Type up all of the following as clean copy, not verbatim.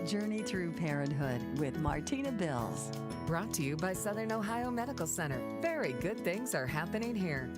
Journey Through Parenthood with Martina Bills. Brought to you by Southern Ohio Medical Center. Very good things are happening here.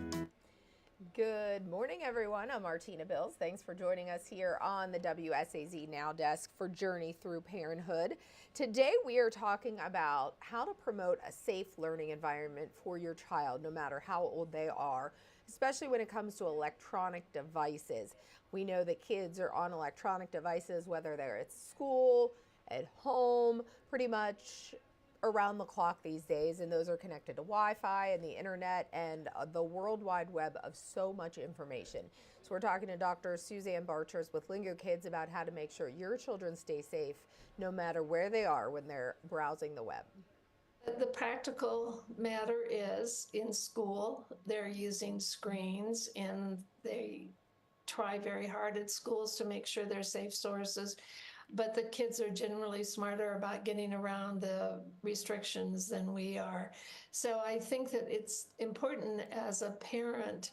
Good morning, everyone. I'm Martina Bills. Thanks for joining us here on the WSAZ Now Desk for Journey Through Parenthood. Today, we are talking about how to promote a safe learning environment for your child, no matter how old they are, especially when it comes to electronic devices. We know that kids are on electronic devices, whether they're at school, at home, pretty much around the clock these days, and those are connected to Wi-Fi and the internet and the World Wide Web of so much information. So we're talking to Dr. Suzanne Barchers with Lingo Kids about how to make sure your children stay safe no matter where they are when they're browsing the web. The practical matter is in school, they're using screens and they try very hard at schools to make sure they're safe sources. But the kids are generally smarter about getting around the restrictions than we are. So I think that it's important as a parent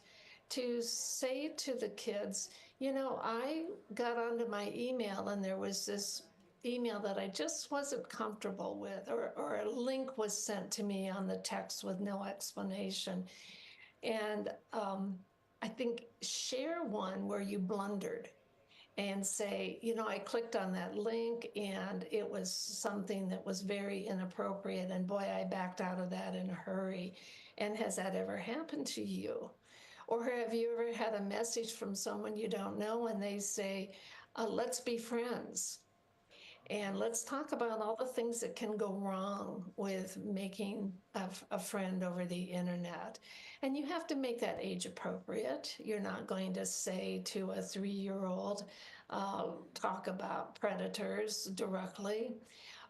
to say to the kids, you know, I got onto my email and there was this email that I just wasn't comfortable with, or a link was sent to me on the text with no explanation. And I think share one where you blundered and say, you know, I clicked on that link and it was something that was very inappropriate. And boy, I backed out of that in a hurry. And has that ever happened to you? Or have you ever had a message from someone you don't know and they say, let's be friends? And let's talk about all the things that can go wrong with making a friend over the internet. And you have to make that age appropriate. You're not going to say to a 3-year-old, talk about predators directly.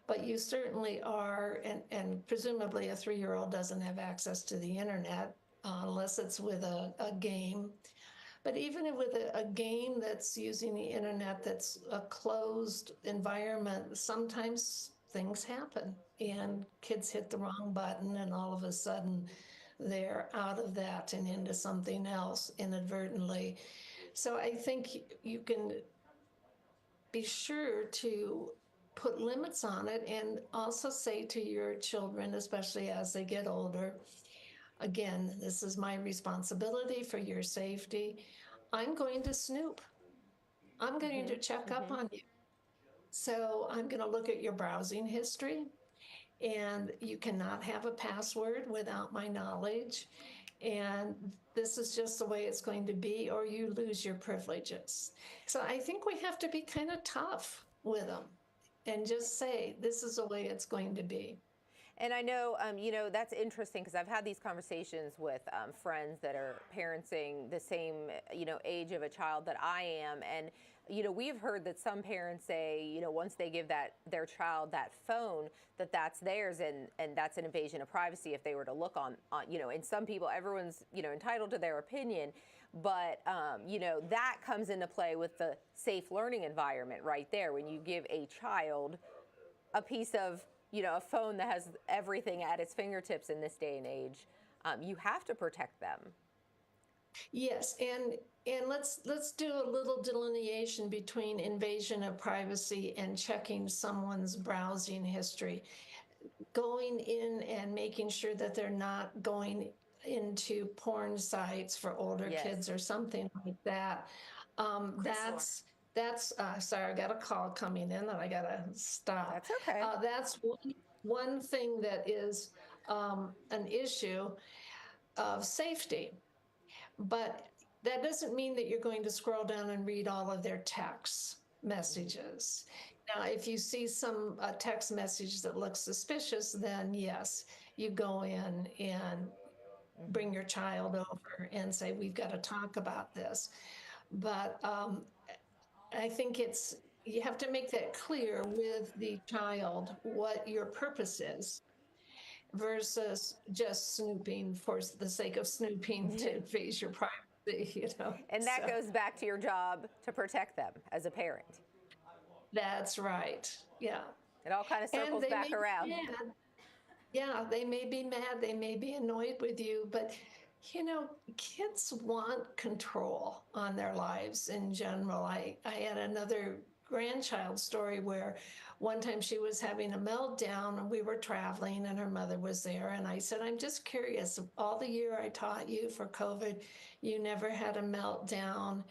But you certainly are, and presumably a 3-year-old doesn't have access to the internet unless it's with a game. But even with a game that's using the internet, that's a closed environment, sometimes things happen and kids hit the wrong button and all of a sudden they're out of that and into something else inadvertently. So I think you can be sure to put limits on it and also say to your children, especially as they get older, again, this is my responsibility for your safety. I'm going to snoop. I'm going to check up on you. So I'm going to look at your browsing history, and you cannot have a password without my knowledge. And this is just the way it's going to be, or you lose your privileges. So I think we have to be kind of tough with them and just say, this is the way it's going to be. And I know, that's interesting because I've had these conversations with friends that are parenting the same, age of a child that I am. And, we've heard that some parents say, once they give their child that phone, that's theirs and that's an invasion of privacy if they were to look on, and some people, everyone's, entitled to their opinion. But, that comes into play with the safe learning environment right there. When you give a child a piece of a phone that has everything at its fingertips in this day and age, you have to protect them. Yes, and let's do a little delineation between invasion of privacy and checking someone's browsing history. Going in and making sure that they're not going into porn sites for older kids or something like that. That's sorry, I got a call coming in that I got to stop. That's okay. That's one thing that is an issue of safety. But that doesn't mean that you're going to scroll down and read all of their text messages. Now, if you see some text message that looks suspicious, then yes, you go in and bring your child over and say, we've got to talk about this. But I think you have to make that clear with the child what your purpose is versus just snooping for the sake of snooping to invade your privacy, And that goes back to your job to protect them as a parent. That's right. Yeah. It all kind of circles back around. Yeah, they may be mad, they may be annoyed with you, but kids want control on their lives in general. I had another grandchild story where one time she was having a meltdown and we were traveling and her mother was there. And I said, I'm just curious, all the year I taught you for COVID, you never had a meltdown.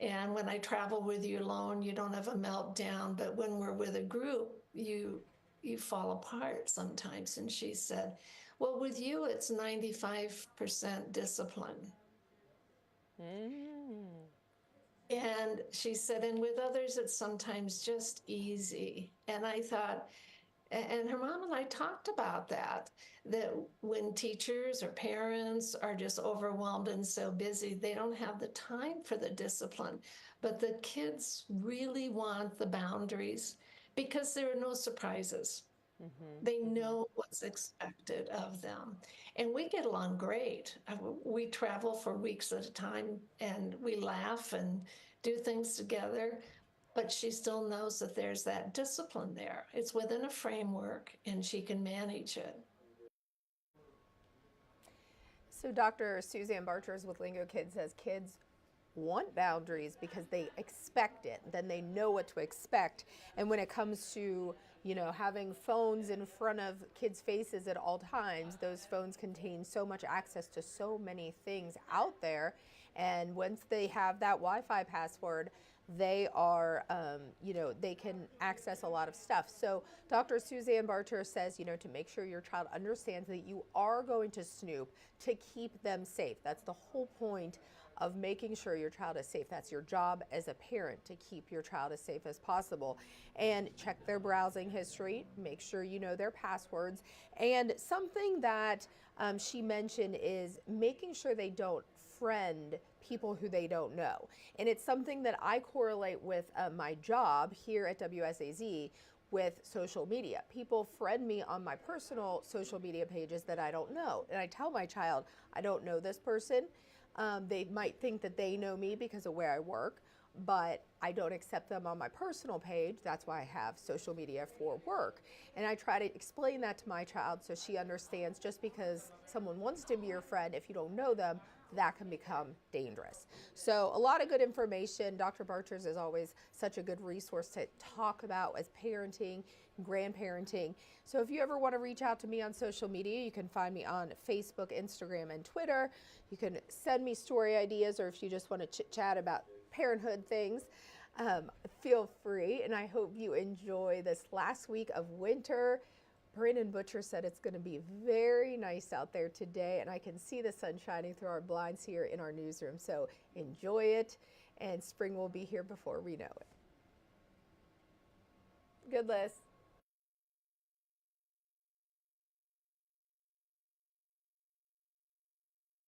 And when I travel with you alone, you don't have a meltdown. But when we're with a group, you fall apart sometimes. And she said, well, with you, it's 95% discipline. And she said, and with others, it's sometimes just easy. And I thought, and her mom and I talked about that when teachers or parents are just overwhelmed and so busy, they don't have the time for the discipline. But the kids really want the boundaries because there are no surprises. They know what's expected of them. And we get along great. We travel for weeks at a time and we laugh and do things together. But she still knows that there's that discipline there. It's within a framework and she can manage it. So Dr. Suzanne Barchers with Lingo Kids says kids want boundaries because they expect it. Then they know what to expect. And when it comes to, having phones in front of kids' faces at all times, those phones contain so much access to so many things out there. And once they have that Wi-Fi password, they are, they can access a lot of stuff. So Dr. Suzanne Barcher says, to make sure your child understands that you are going to snoop to keep them safe. That's the whole point of making sure your child is safe. That's your job as a parent, to keep your child as safe as possible. And check their browsing history, make sure you know their passwords. And something that she mentioned is making sure they don't friend people who they don't know. And it's something that I correlate with my job here at WSAZ with social media. People friend me on my personal social media pages that I don't know. And I tell my child, I don't know this person. They might think that they know me because of where I work, but I don't accept them on my personal page. That's why I have social media for work. And I try to explain that to my child so she understands just because someone wants to be your friend, if you don't know them, that can become dangerous. So a lot of good information. Dr. Barchers is always such a good resource to talk about as parenting, grandparenting. So if you ever want to reach out to me on social media, you can find me on Facebook, Instagram, and Twitter. You can send me story ideas, or if you just want to chit chat about parenthood things, feel free. And I hope you enjoy this last week of winter. Brandon Butcher said it's going to be very nice out there today, and I can see the sun shining through our blinds here in our newsroom. So enjoy it, and spring will be here before we know it. Good, Liz.